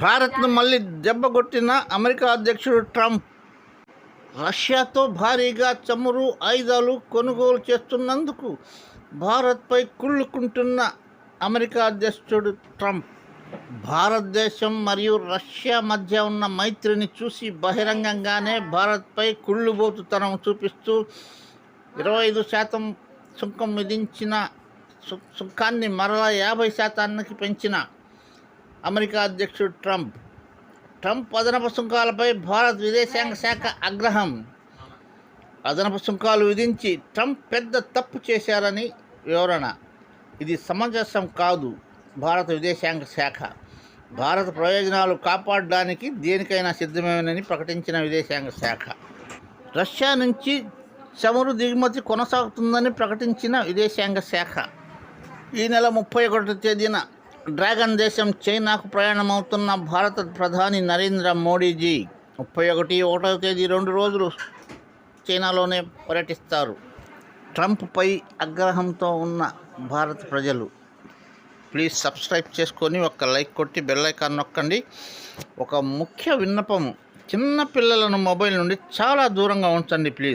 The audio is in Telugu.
భారత్ను మళ్ళీ దెబ్బకొట్టిన అమెరికా అధ్యక్షుడు ట్రంప్. రష్యాతో భారీగా చమురు ఆయుధాలు కొనుగోలు చేస్తున్నందుకు భారత్పై కుళ్ళుకుంటున్న అమెరికా అధ్యక్షుడు ట్రంప్ భారతదేశం మరియు రష్యా మధ్య ఉన్న మైత్రిని చూసి బహిరంగంగానే భారత్పై కుళ్ళుబోతుతనం చూపిస్తూ 25% సుంకం విధించిన సుంకాన్ని మరలా 50% పెంచిన అమెరికా అధ్యక్షుడు ట్రంప్ అదనపు సుంకాలపై భారత విదేశాంగ శాఖ ఆగ్రహం. అదనపు సుంకాలు విధించి ట్రంప్ పెద్ద తప్పు చేశారని వివరణ. ఇది సమంజసం కాదు. భారత విదేశాంగ శాఖ భారత ప్రయోజనాలు కాపాడడానికి దేనికైనా సిద్ధమేనని ప్రకటించిన విదేశాంగ శాఖ. రష్యా నుంచి చమురు దిగుమతి కొనసాగుతుందని ప్రకటించిన విదేశాంగ శాఖ. ఈ నెల 31వ తేదీన డ్రాగన్ దేశం చైనాకు ప్రయాణమవుతున్న భారత ప్రధాని నరేంద్ర మోడీజీ 31వ తేదీ 2 రోజులు చైనాలోనే పర్యటిస్తారు. ట్రంప్పై ఆగ్రహంతో ఉన్న భారత ప్రజలు ప్లీజ్ సబ్స్క్రైబ్ చేసుకొని ఒక లైక్ కొట్టి బెల్ ఐకాన్ నొక్కండి. ఒక ముఖ్య విన్నపము, చిన్న పిల్లలను మొబైల్ నుండి చాలా దూరంగా ఉంచండి ప్లీజ్.